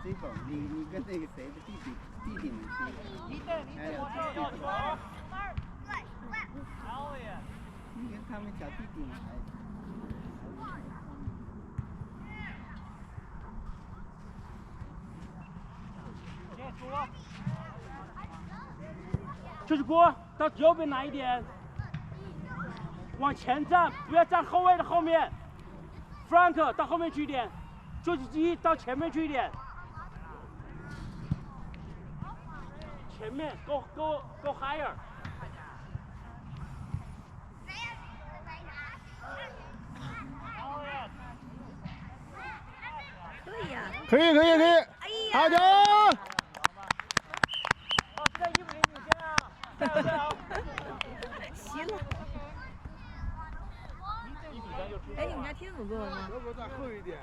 追捧你跟那个谁的弟弟们追，还有追捧。你跟他们小弟弟们还。就是锅到右边来一点，往前站，不要站后卫的后面。Frank 到后面去一点，救济机到前面去一点。前面 go higher。可以呀。可以，好球！行了。哎，你们家听懂中文吗？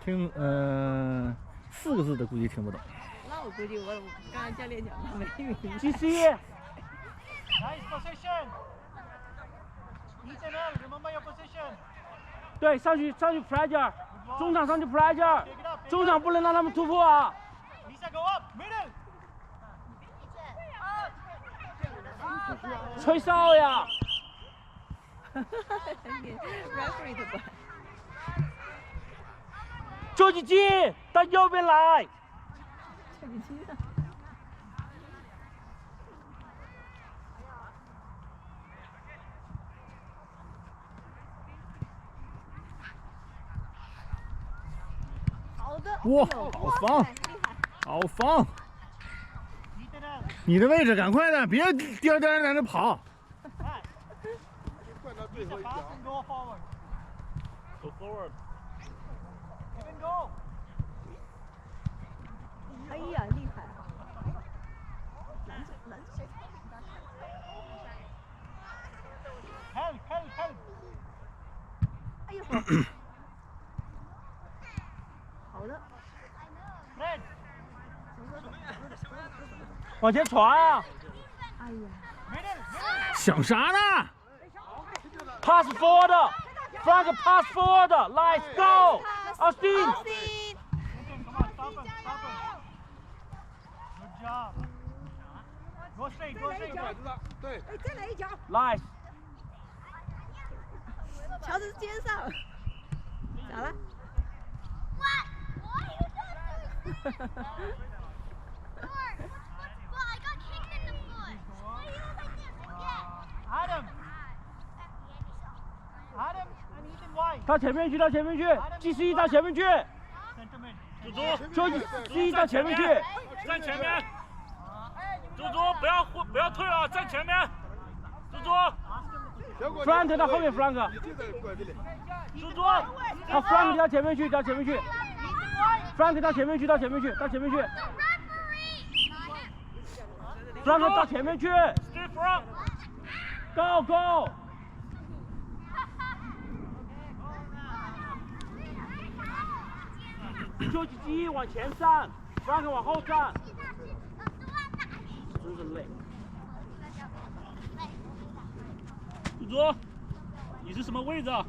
听4个字的估计听不懂。那我估计我刚才教练讲的没语音。GC。Nice position. Ethan, remember your position. 对，上去 pressure， 中场上去 pressure， 中场不能让他们突破啊。Lisa, go up, middle. 吹哨呀！ referee 的管。救济机到右边来。救济机呢？好的。哇，好防，好防！你的位置赶快的，别颠在那跑。Go forward. Go forward. Even go. 哎呀，厉害！拦住谁？Help! 哎呦！好的。Fred. 往前传啊！哎呀！想啥呢 ？Pass forward, Frank pass forward, let's go, Austin. Come on, stop him. Good job. Go straight. 对。哎，再来一脚。Nice. 乔治肩上。咋了？Adam and Ethan White. 到前面去，GC 到前面去。猪猪，GC 到前面去。站前面。猪猪不要退啊，站前面。猪猪。Frank 到后面 ，Frank。猪猪。好 ，Frank 到前面去，Frank 到前面去。Frank 到前面去。Stay front. Go. 救济机往前站 ，Frank 往后站。真是累。猪猪，你是什么位置啊？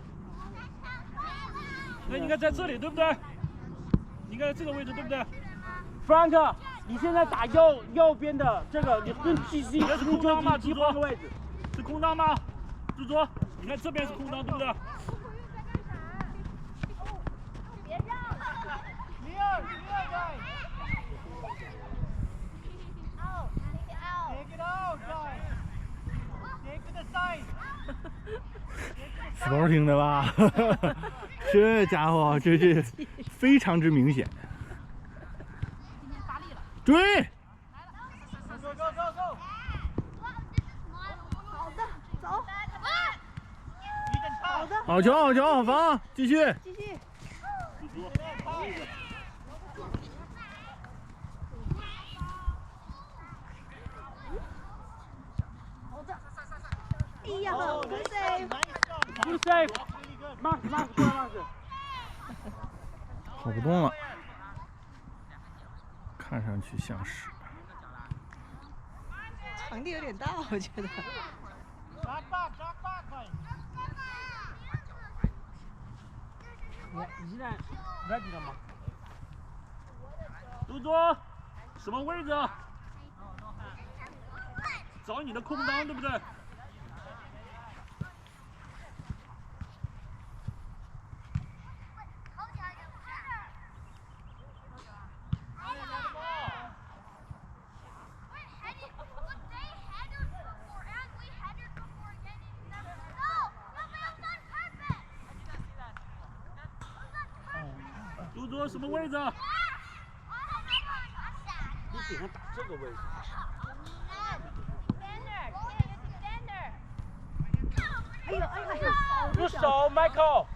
那应该在这里，对不对？应该在这个位置，对不对 ？Frank， 你现在打右边的这个，你跟 GC 是空档吗？猪猪换个位置。是空档吗？猪猪，你看这边是空档，对不对？别让！Clear, guys. Out. Take it out, guys. Take to the side. 死头听的吧？这家伙这是非常之明显。追！ Go. 好的，走。好的。好球，好防，继续。好的。哎呀，good save。Mark 过来 ，Mark。跑不动了，看上去像是。场地有点大，我觉得。你现在 ready 了吗？朱朱，什么位置？找你的空当，对不对？朱朱，什么位置？你给他打这个位置。哎呦哎呦哎呦！入手 ，Michael。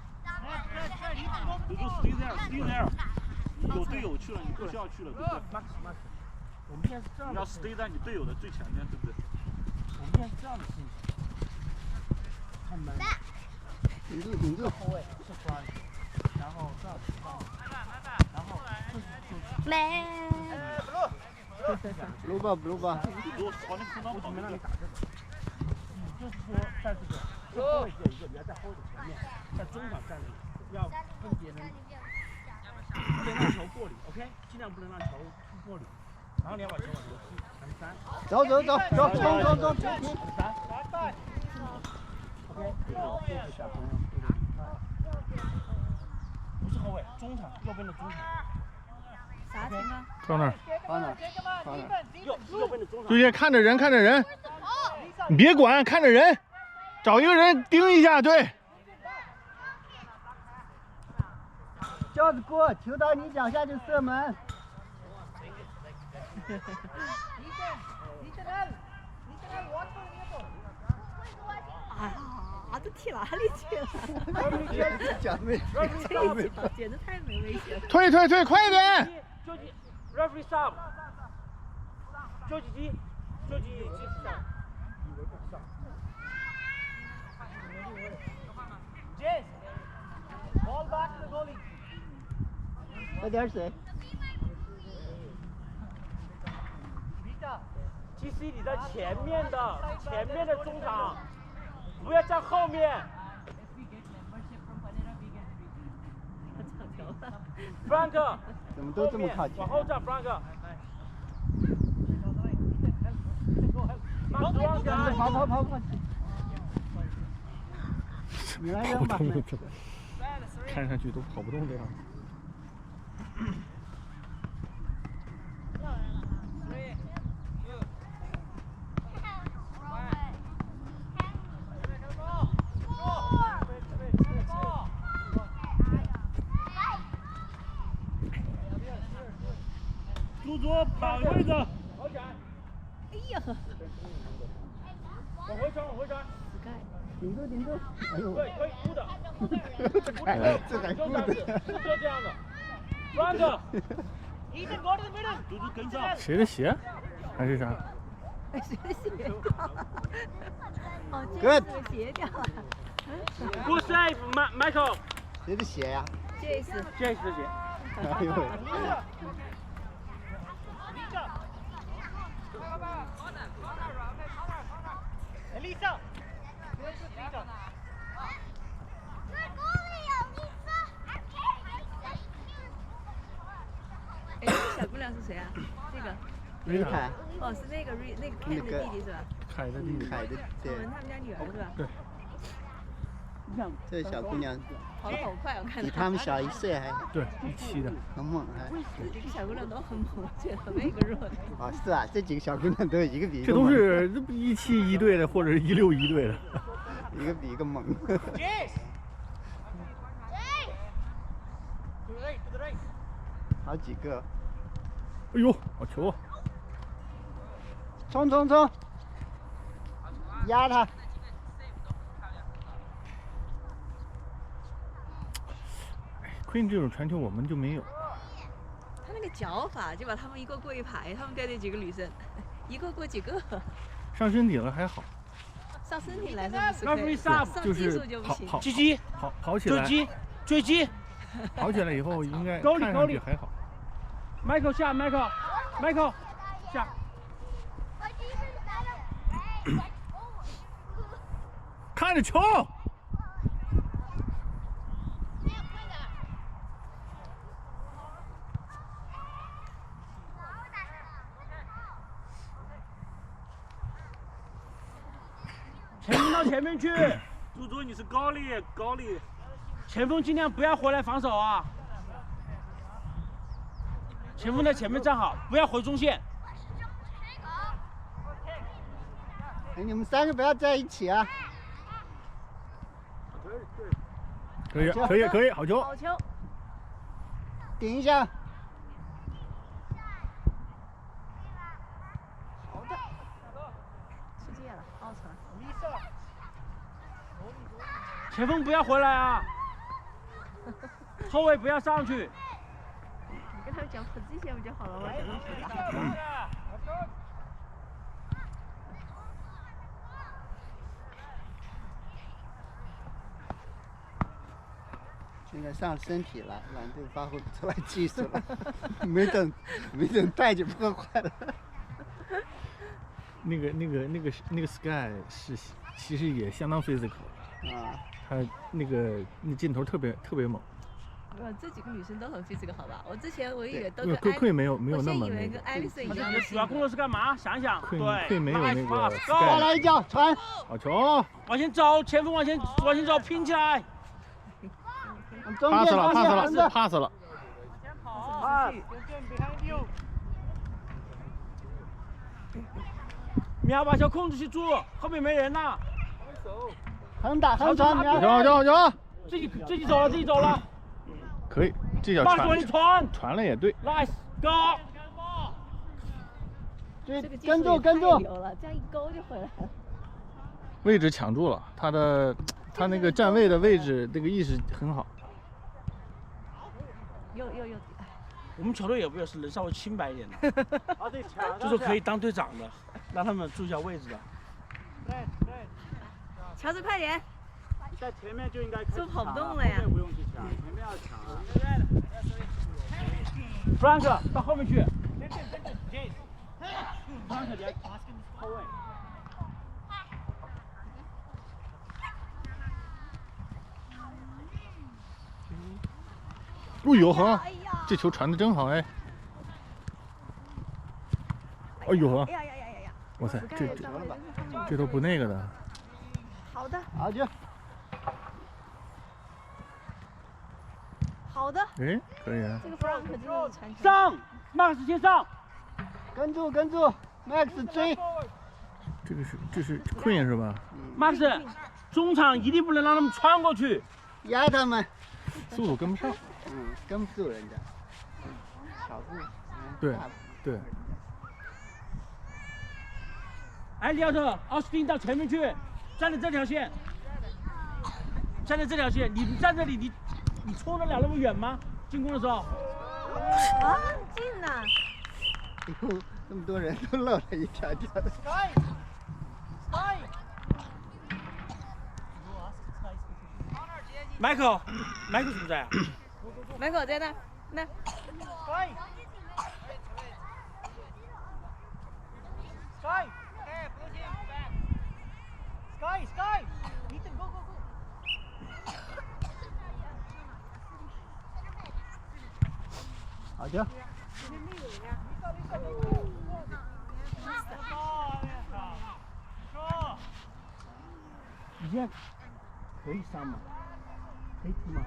朱朱 stay there，stay there。有队友去了，你不需要去了，对不对？ Max，我们现在是这样你要的顺序， stay 在你队友的最前面，对不对？我们现在是这样的顺序。看门，顶住顶住。后卫是 front， 然后这样子，然后没。blue 吧 blue 吧。朱朱朝那空当跑，没让你打这个。就是说，在这个后卫这一个，你要在后卫的前面，在中场站立，要跟别人不能让球过里 ，OK， 尽量不能让球出过里，然后你要把球往前踢，传三。走走走走，冲停。传三。OK， 这是小朋友，不是后卫，中场，右边的中场。啥情况？到那儿。放哪？放哪？右边的中场。注意看着人，看着人，你别管，看着人，找一个人盯一下，对。轿子过，球到你脚下就射门。啊，这踢哪里去了？讲没？这一脚简直太没威胁了。退，快一点！救济 ，referee stop， 救济机上。James， ball back to the goalie。那点谁？GC 你在前面的中场，不要站后面。Frank， 怎么都这么靠前？往后站 ，Frank。跑！你来扔吧。看上去都跑不动这样。朱朱跑位置。哎呀！往回传。顶住！哎呦，可以哭的。这还哭的。就这样的。Frank， 朱朱跟上。谁的鞋？还是啥？谁的鞋掉了？哦，这 Good 个鞋掉了。 Good save, Michael。谁的鞋呀？Jace 的鞋。哎呦喂！哎，这小姑娘是谁啊？这个。瑞凯。哦，是那个 Ken 的弟弟是吧？凯的弟弟。凯的对。他们家女儿是吧？对。这小姑娘跑得好快，我看比他们小1岁还。对，17的。很猛还。这几个小姑娘都很猛，我觉得没一个弱的。啊，是啊，这几个小姑娘都有一个比一个这都是17一队的，或者是16一队的。一个比一个猛。好几个。哎呦，好球！冲！压他！Queen 这种传球我们就没有。他那个脚法就把他们一个过一排，他们队那几个女生，一个过几个。上身体了还好。上身体来说不是可以，上技术就不行。跑起来。追击。跑起来以后应该看上去还好。Michael 下 ，Michael 下。看着球。到前面去。朱卓你是高力，前锋尽量不要回来防守啊！前锋在前面站好，不要回中线。哎，你们3个不要在一起啊！可以，好球！好球！顶一下。好的，出界了，out了。前锋不要回来啊！后卫不要上去。你跟他们讲 position 不就好了吗？讲东西的。现在上身体了，蓝队发挥不出来技术了，没等带就破坏了。那个 Sky 是其实也相当 physical 啊，他那镜头特别猛。这几个女生都很 physical 好吧？我之前以为都Queen 没有那么我先以为跟艾丽森一样的。主要工作是干嘛？想一想。对。 Queen 没有那个 Sky。过来一脚传。好球！往前走，前锋往前走，拼起来。pass 了。你要把球控制去住，后面没人了。横传，好球！自己走了。可以，这脚传了也对。 Nice go！ 跟住，这样一勾就回来了。位置抢住了，他那个站位的位置，这个意识很好。又，我们球队有没有是人稍微清白一点的？就是可以当队长的，让他们注意一下位置的。乔治快点！在前面就应该就跑不动了呀。后面不用去抢，前面要抢。Frank 到后面去。Frank 你后卫。呦呵，这球传的真好哎！哎呦呵！哇塞，这都不那个的。好的。好球。好的。哎，可以啊。这个 Frank 真的是传球。上 ，Max 先上。跟住 ，Max 追。这是 Queen 是吧？Max，中场一定不能让他们穿过去，压他们。速度跟不上。跟不住人家。少步。对。艾利奥特、奥斯汀到前面去，站在这条线。你站这里，你冲得了那么远吗？进攻的时候。啊，进呐！哎呦，这么多人都漏了一条条的。Michael 是不是在啊？Michael 在那，那。Sky, Ethan, go. 好球！你现在可以上吗？可以踢吗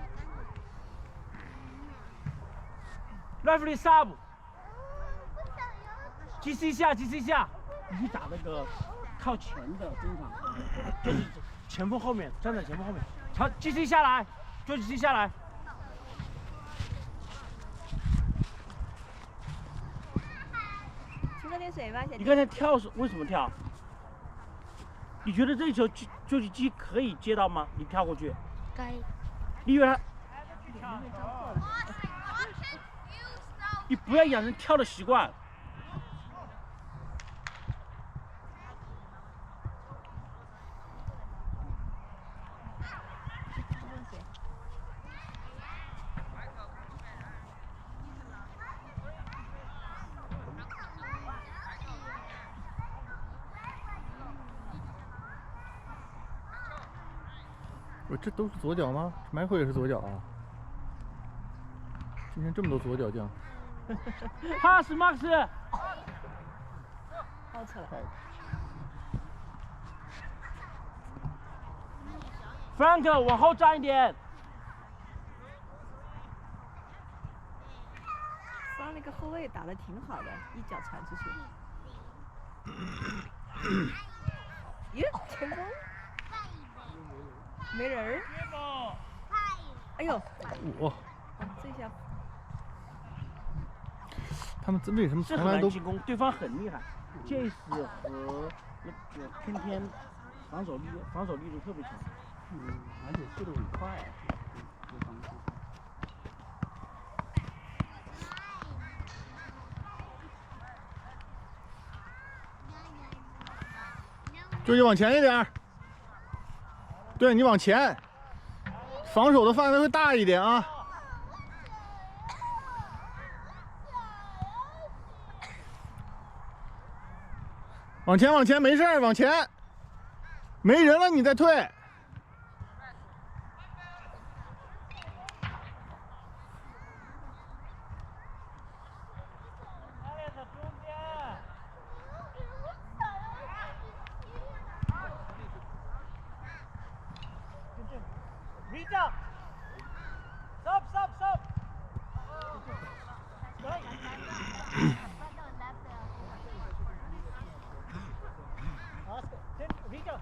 ？Referee sub， GC 一下，你打那个靠前的中场，就是前锋后面，站在前锋后面，朝 GC 下来，就 GC 下来。去喝点水吧，小弟。你刚才跳是为什么跳？你觉得这球救济机可以接到吗？你跳过去。该。你以为他？你不要养成跳的习惯。这都是左脚吗？Michael也是左脚啊。今天这么多左脚将。Pass Max。好扯了。Frank 往后站一点。上那个后卫打得挺好的，一脚传出去。耶，成功！没人儿。哎呦！我这下他们为什么这从来都很难进攻，对方很厉害。Jace 和那个天天防守力度特别强。而且速度很快。就你往前一点儿，对你往前，防守的范围会大一点啊。往前，往前，没事儿，往前。没人了，你再退。Rita! Stop, stop, stop! Right. Rita!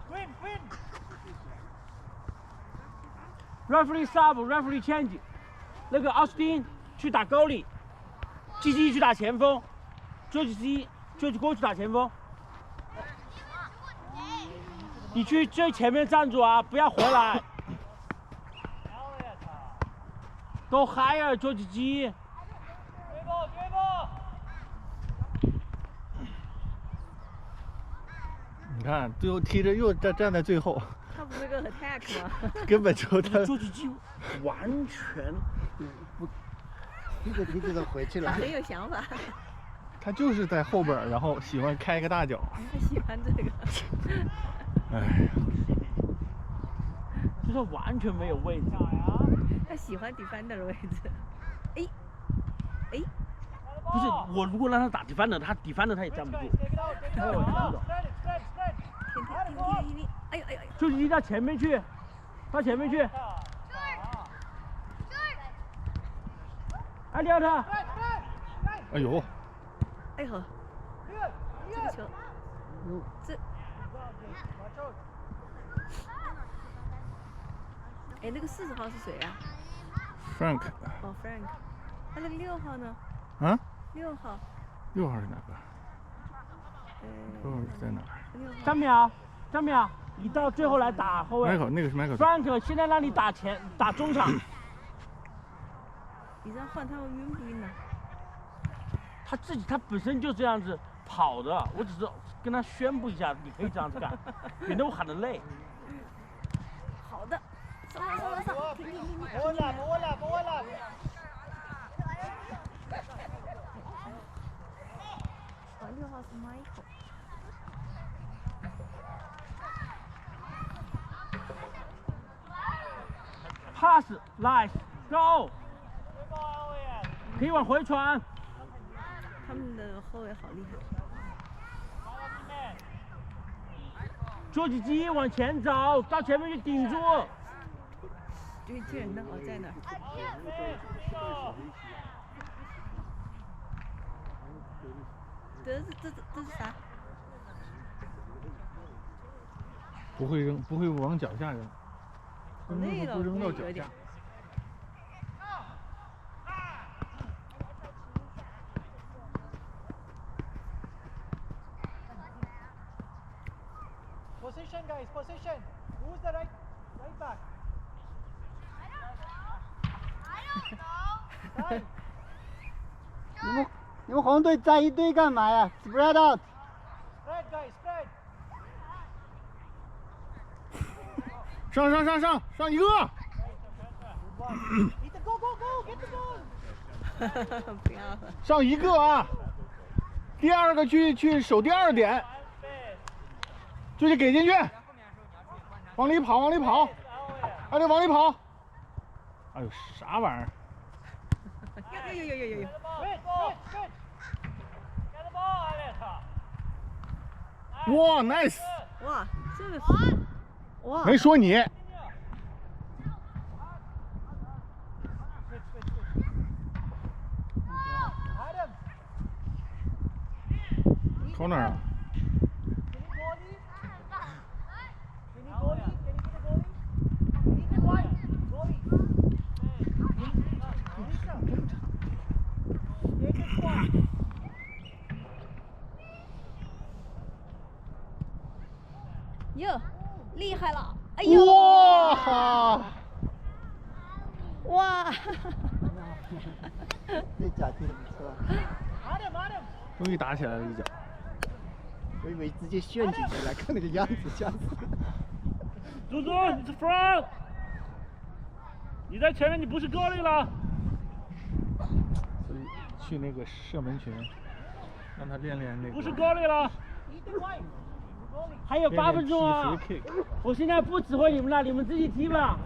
Quinn, Quinn! Referee sub, referee change。那个奥斯汀去打沟里，基基去打前锋，周基过去打前锋。你去最前面站住啊，不要回来。Go higher， 周基基。你看，最后踢着又站在最后，他不是个 attack 吗？根本就他周基基完全不，踢着踢着都回去了。很有想法，他就是在后边儿，然后喜欢开个大脚。他喜欢这个。哎呀，就是完全没有位置。他喜欢 defender 的位置。哎，哎，不是我，如果让他打 defender， 他 defender 他也站不住，他要往前走。天，哎呦哎呦哎呦！周基基到前面去，到前面去。艾利奥特。哎呦，哎呦，这个球，这，哎，那个40号是谁啊？ Frank。哦 ，Frank。他那个6号呢？啊？6号。 6号是哪个？6号是在哪儿？张淼，你到最后来打后卫。那个是 Michael。Frank 现在让你打中场。你这样换他们晕不晕呢？他本身就这样子跑的，我只是跟他宣布一下，你可以这样子干，免得我喊得累。好的，上，停！摸了。哦，6号是 Michael。Pass, nice, go。可以往回传。他们的后卫好厉害。周基基往前走，到前面去顶住。这个人呢？哦，在那儿。这是啥？不会扔，不会往脚下扔。好累了，不扔到有点脚下。Position, guys, position. Who's the right back? Time. 你们红队站一堆干嘛呀 ？Spread out。 Spread, guys, spread. 上一个。Ethan, go, get the ball. 不要了。上一个啊！第二个去守第2点，就是给进去，往里跑，还得往里跑。哎呦，啥玩意儿？有。 Good. 哇 ，nice！ 哇，这个哇，没说你。 投哪儿啊？ 哟，厉害了！哎呦，哇！哇！这脚踢得不错，终于打起来了一脚。我以为直接陷进去了，看那个样子吓死。猪猪，你是 front， 你在前面，你不是高丽了。所以去那个射门群，让他练练那个。不是高丽了。还有8分钟啊！ kick。我现在不指挥你们了，你们自己踢吧。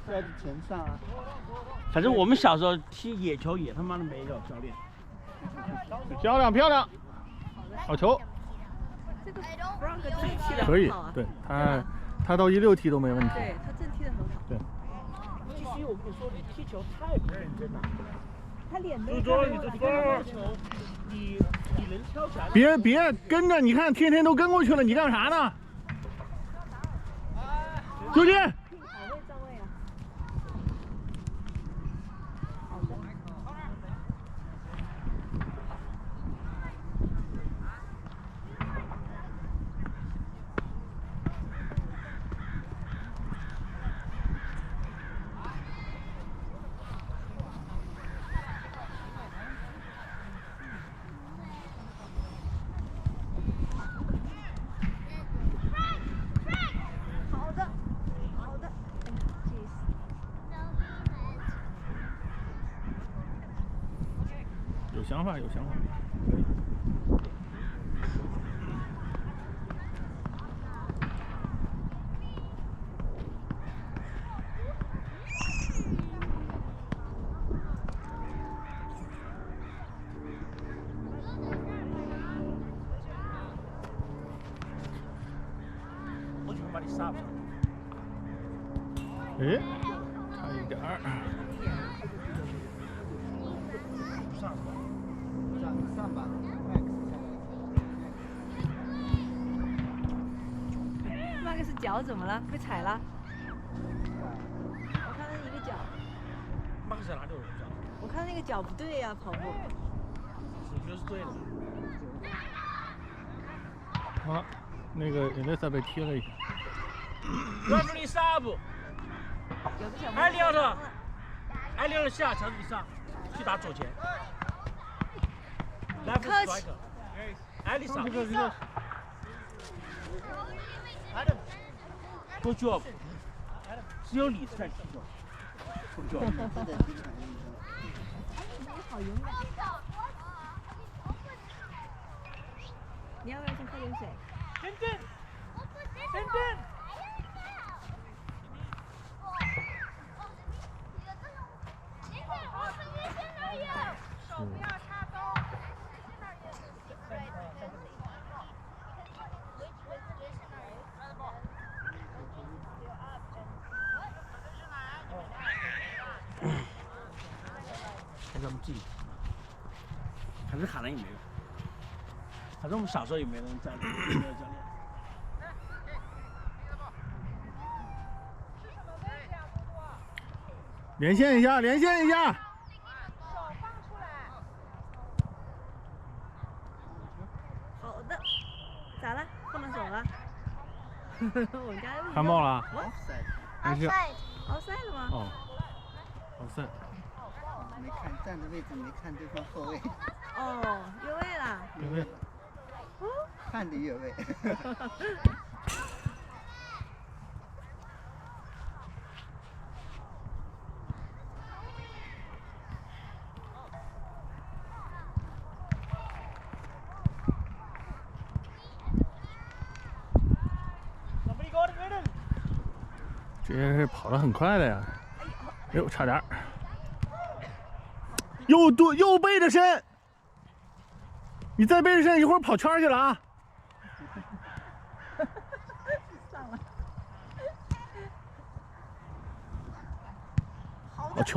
在前上啊，反正我们小时候踢野球也他妈的没有教练。漂亮漂亮，好球！这个 Frank 真踢得可以很好啊，，对他到16踢都没问题。对他真踢得很好。对，必须我跟你说，你踢球太不认真了。他脸都猪猪，你是 front。你能挑起来？别跟着，你看天天都跟过去了，你干啥呢？就近。好位站位啊！好的。好的，好的。有想法，有想法，可以。我准备把你杀了。哎，差一点儿。上吧 Max 脚怎么了？被踩了？我看到一个脚，马克在哪里？我看到那个脚不对呀、跑步。我觉得是对的。啊，那个 Elisa 被踢了一下。Referee stop。有个小艾利奥特，艾利奥特下，乔治你上，去打左前。Left striker。艾丽莎。Good job。只有你是在踢球。Good job。好勇敢！你要不要先喝点水？深圳，深圳。手不要插刀。还是我们自己，反正喊了也没用。反正我们小时候也没人教练，没有教练。连线一下，连线一下。好的，咋了？放了手了？我们家看爆了？没事。奥赛了吗？哦，奥赛。没看站的位置，没看对方后卫。哦，越位了。越位。看的越位。这是跑得很快的呀！哎呦，差点儿！又背着身，你再背着身，一会儿跑圈去了啊！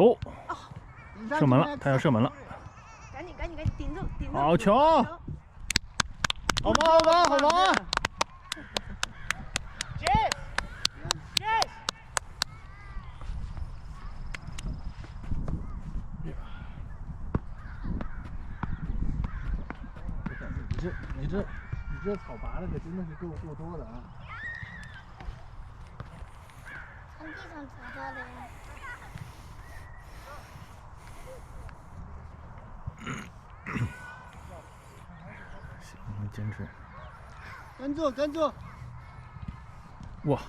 球，射门了，他要射门了。赶紧顶住！好球！好防！ Yes! 你这草拔了可真的是够多的啊！从地上找到的呀。行，坚持。跟住！哇！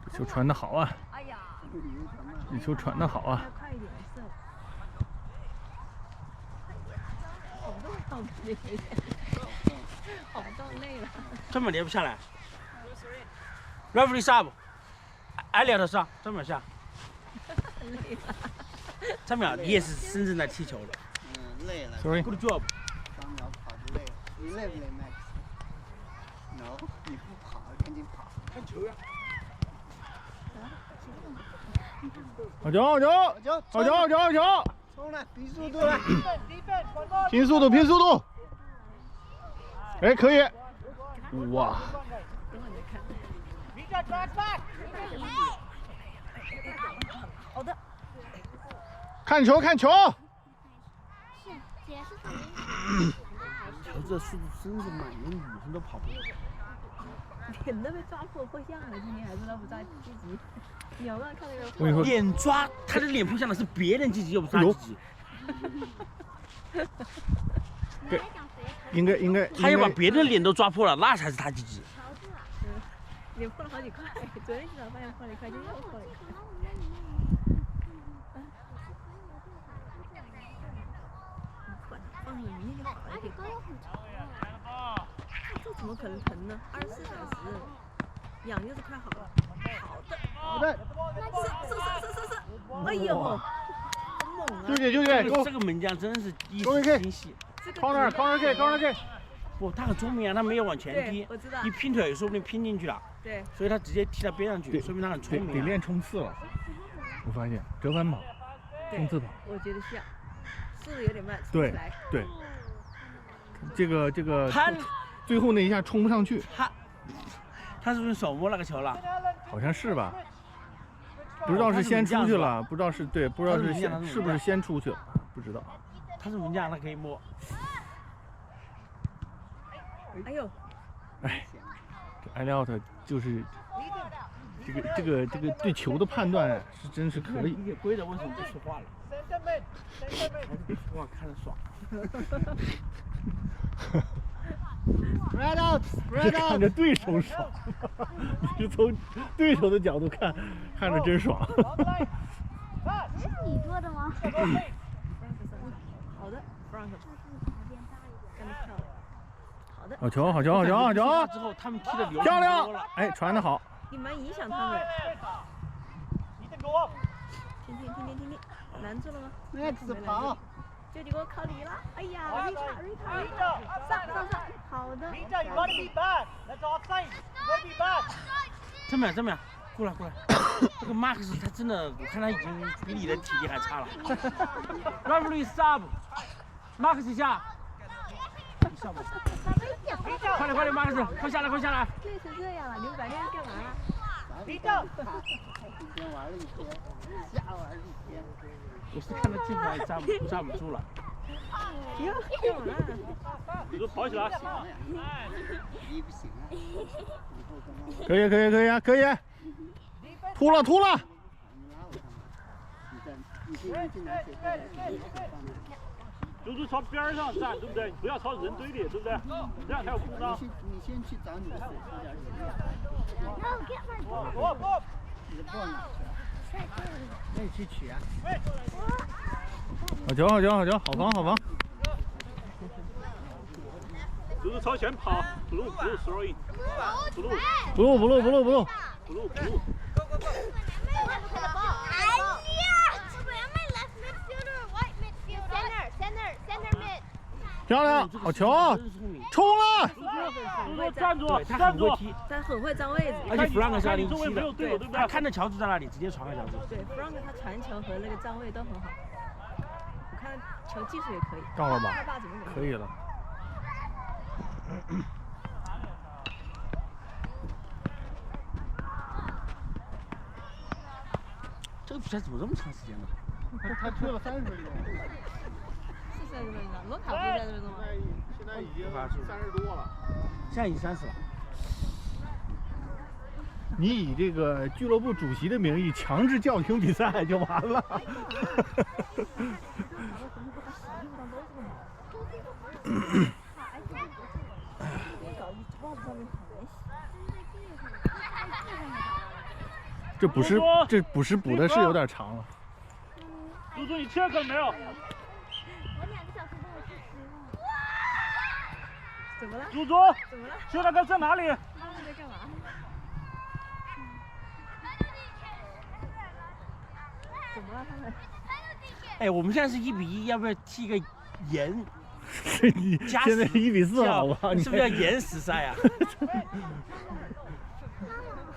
这球传得好啊！哎呀！这球传得好啊！快一点射！好到累了。这么连不下来。Referee sub， 艾利奥特上，这么下。累了。3秒，你也是真正在踢球的。累了。 Sorry。 Good job。 3秒跑得累了，你累不累 ，Max？No， 你不跑，赶紧跑。看球呀。 好球！冲了，比速度了。拼速度！哎，可以。哇！好的。看球！是，姐是怎么？球这速度真是慢，连女生都跑不了。脸都被抓破相了，今天还是他不抓积极。你有没有看那个？我跟你说，脸抓他的脸扑向的是别人积极，又不是他积极。应该。他要把别人的脸都抓破了，那才是他积极。脸破了好几块，昨天洗澡发现破了一块，今天又破了一块。放着明天就好了。这高很长。这怎么可能疼呢？24小时，养就是快好了。好的。射！哎呦，好猛啊！就姐，这个门将真是意识清晰。Corner kick。不，他很聪明啊，他没有往前踢，我知道。一拼腿说不定拼进去了。对。所以他直接踢到边上去，说明他很聪明。得练冲刺了。我发现折返跑，冲刺跑。我觉得像，速度有点慢，对。这个他最后那一下冲不上去。他是不是手摸那个球了？好像是吧。不知道是先出去了，不知道是是不是先出去了，不知道。他是门将，他可以摸。哎呦！哎，这艾利奥特就是这个对球的判断是真是可以。你给规的为什么不说话了？还是别说话，看着爽。Spread out， 看着对手爽，你是从对手的角度看着真爽。是你做的吗？好的 ，Frank。干得漂亮。好的。好球！之后他们踢的漂亮！哎，传得好。你蛮影响他们。停，拦住了吗 ？Max 跑。这几个靠你了。哎呀 ，Rita， 上，好的。Rita, you gotta be back. That's offside. You gotta be back. 这么样，过来。这个 Max 他真的，我看他已经比你的体力还差了。Referee sub，Max 一下。你上吧。快点 ，Max， 快下来！累成这样了，你们白天干嘛了？ Rita。先玩了一天，瞎玩了一天。我是看他进来站不住了。哟，干嘛？你都跑起来。你不行啊。可以。突了。就是朝边上站，对不对？不要朝人堆里，对不对？这样才有空当。你先去找你的水喝点水。你的棒哪去了？那你去取啊。好防。就是朝前跑，不录 ，sorry， 不录。Center mid. 漂亮，好球！冲了！猪猪站住，他站住很会！踢，他很会占位置。而且弗朗克是你周围2017没有队友，对的，不对？他看着乔治在那里，直接传给乔治。对，Frank 他传球和那个站位都很好。我看球技术也可以。到了吧他爸怎么可以了。这个比赛怎么这么长时间呢？他推了30分钟。是30分钟，罗卡不是30分钟吗？现在已经30多了。现在已经30了。你以这个俱乐部主席的名义强制叫停比赛就完了。这补时补的是有点长了。猪猪，你check了没有？我2个小时跟我去10了。怎么了？猪猪，怎么了？check了在哪里？他们在干嘛？怎么了他们？哎，我们现在是1比1，要不要踢个延？你现在1比4好吧？是不是要延时赛啊？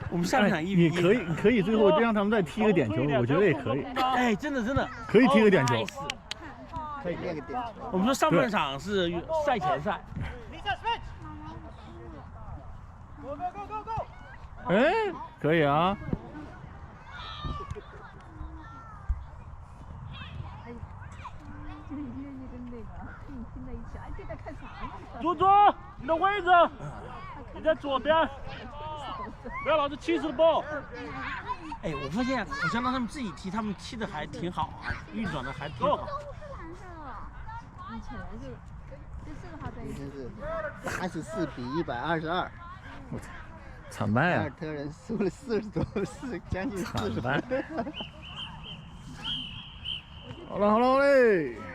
我们上场1比1。你可以最后让他们再踢个点球，我觉得也可以。哎，真的可以踢个点球。可以练个点球。我们说上半场是赛前赛。Lisa switch. Go go go go go. 哎，可以啊。猪猪，你的位置，你在左边，不要老是气势爆。哎，我发现好像让他们自己踢，他们踢的还挺好啊，运转的还挺好。以前就是他在已经是34比122。我操，惨败啊！凯尔特人输了40多，将近40分。好了好嘞。